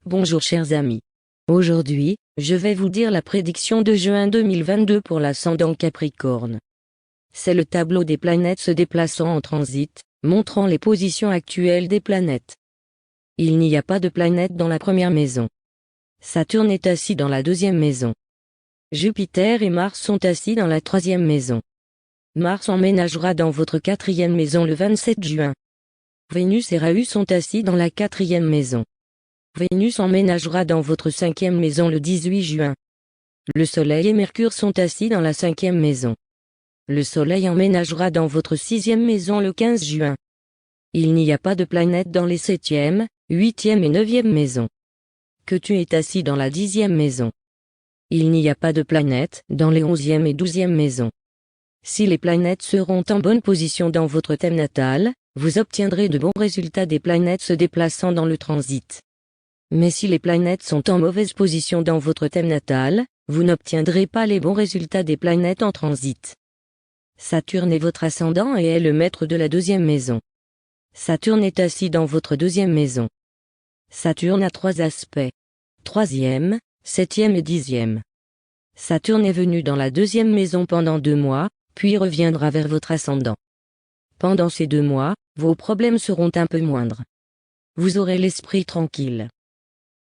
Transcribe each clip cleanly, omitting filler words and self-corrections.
Bonjour chers amis. Aujourd'hui, je vais vous dire la prédiction de juin 2022 pour l'ascendant Capricorne. C'est le tableau des planètes se déplaçant en transit, montrant les positions actuelles des planètes. Il n'y a pas de planète dans la première maison. Saturne est assis dans la deuxième maison. Jupiter et Mars sont assis dans la troisième maison. Mars emménagera dans votre quatrième maison le 27 juin. Vénus et Rahu sont assis dans la quatrième maison. Vénus emménagera dans votre cinquième maison le 18 juin. Le Soleil et Mercure sont assis dans la cinquième maison. Le Soleil emménagera dans votre sixième maison le 15 juin. Il n'y a pas de planète dans les septième, huitième et neuvième maisons. Ketu est assis dans la dixième maison. Il n'y a pas de planète dans les onzième et douzième maisons. Si les planètes seront en bonne position dans votre thème natal, vous obtiendrez de bons résultats des planètes se déplaçant dans le transit. Mais si les planètes sont en mauvaise position dans votre thème natal, vous n'obtiendrez pas les bons résultats des planètes en transit. Saturne est votre ascendant et est le maître de la deuxième maison. Saturne est assis dans votre deuxième maison. Saturne a trois aspects. Troisième, septième et dixième. Saturne est venu dans la deuxième maison pendant 2 mois, puis reviendra vers votre ascendant. Pendant ces 2 mois, vos problèmes seront un peu moindres. Vous aurez l'esprit tranquille.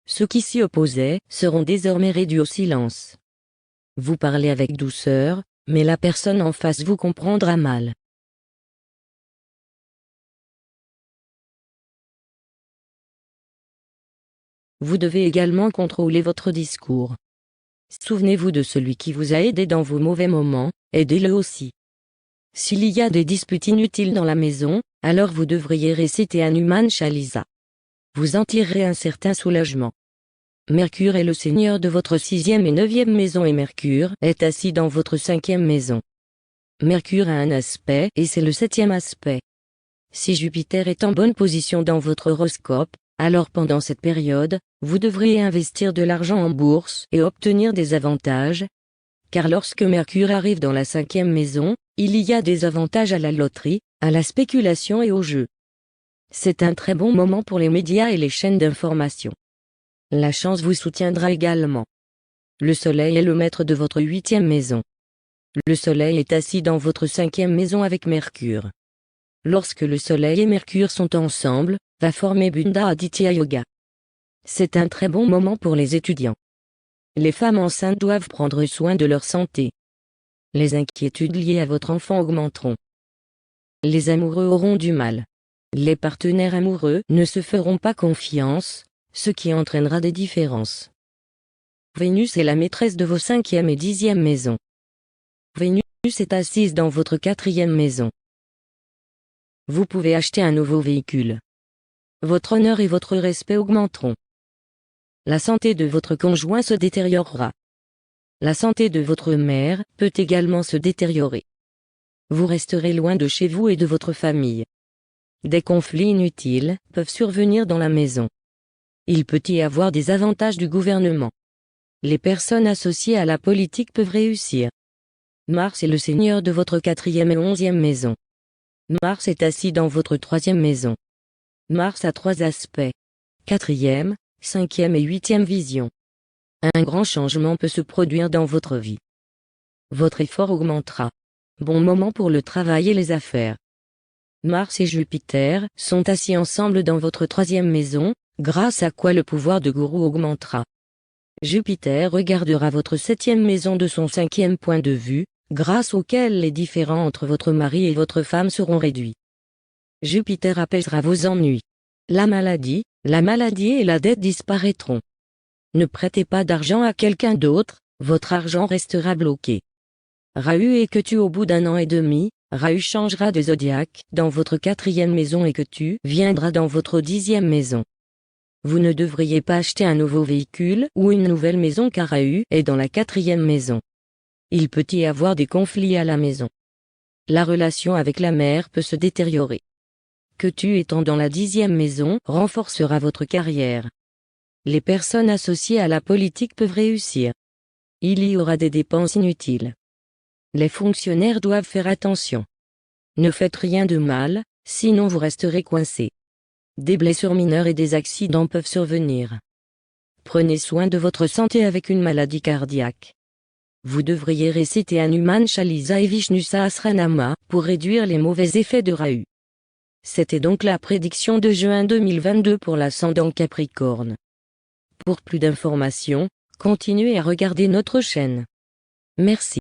Ceux qui s'y opposaient seront désormais réduits au silence. Vous parlez avec douceur, mais la personne en face vous comprendra mal. Vous devez également contrôler votre discours. Souvenez-vous de celui qui vous a aidé dans vos mauvais moments, aidez-le aussi. S'il y a des disputes inutiles dans la maison, alors vous devriez réciter Hanuman Chalisa. Vous en tirerez un certain soulagement. Mercure est le seigneur de votre sixième et neuvième maison et Mercure est assis dans votre cinquième maison. Mercure a un aspect et c'est le septième aspect. Si Jupiter est en bonne position dans votre horoscope, alors pendant cette période, vous devriez investir de l'argent en bourse et obtenir des avantages. Car lorsque Mercure arrive dans la cinquième maison, il y a des avantages à la loterie, à la spéculation et au jeu. C'est un très bon moment pour les médias et les chaînes d'information. La chance vous soutiendra également. Le Soleil est le maître de votre huitième maison. Le Soleil est assis dans votre cinquième maison avec Mercure. Lorsque le Soleil et Mercure sont ensemble, va former Bunda Aditya Yoga. C'est un très bon moment pour les étudiants. Les femmes enceintes doivent prendre soin de leur santé. Les inquiétudes liées à votre enfant augmenteront. Les amoureux auront du mal. Les partenaires amoureux ne se feront pas confiance, ce qui entraînera des différences. Vénus est la maîtresse de vos cinquième et dixième maisons. Vénus est assise dans votre quatrième maison. Vous pouvez acheter un nouveau véhicule. Votre honneur et votre respect augmenteront. La santé de votre conjoint se détériorera. La santé de votre mère peut également se détériorer. Vous resterez loin de chez vous et de votre famille. Des conflits inutiles peuvent survenir dans la maison. Il peut y avoir des avantages du gouvernement. Les personnes associées à la politique peuvent réussir. Mars est le seigneur de votre quatrième et onzième maison. Mars est assis dans votre troisième maison. Mars a trois aspects. Quatrième, cinquième et huitième vision. Un grand changement peut se produire dans votre vie. Votre effort augmentera. Bon moment pour le travail et les affaires. Mars et Jupiter sont assis ensemble dans votre troisième maison, grâce à quoi le pouvoir de gourou augmentera. Jupiter regardera votre septième maison de son cinquième point de vue, grâce auquel les différends entre votre mari et votre femme seront réduits. Jupiter apaisera vos ennuis. La maladie et la dette disparaîtront. Ne prêtez pas d'argent à quelqu'un d'autre, votre argent restera bloqué. Rahu et Ketu au bout d'1 an et demi, Rahu changera de zodiaque dans votre quatrième maison et Ketu viendra dans votre dixième maison. Vous ne devriez pas acheter un nouveau véhicule ou une nouvelle maison car Rahu est dans la quatrième maison. Il peut y avoir des conflits à la maison. La relation avec la mère peut se détériorer. Ketu étant dans la dixième maison renforcera votre carrière. Les personnes associées à la politique peuvent réussir. Il y aura des dépenses inutiles. Les fonctionnaires doivent faire attention. Ne faites rien de mal, sinon vous resterez coincé. Des blessures mineures et des accidents peuvent survenir. Prenez soin de votre santé avec une maladie cardiaque. Vous devriez réciter Hanuman Chalisa et Vishnu Sahasranama pour réduire les mauvais effets de Rahu. C'était donc la prédiction de juin 2022 pour l'ascendant Capricorne. Pour plus d'informations, continuez à regarder notre chaîne. Merci.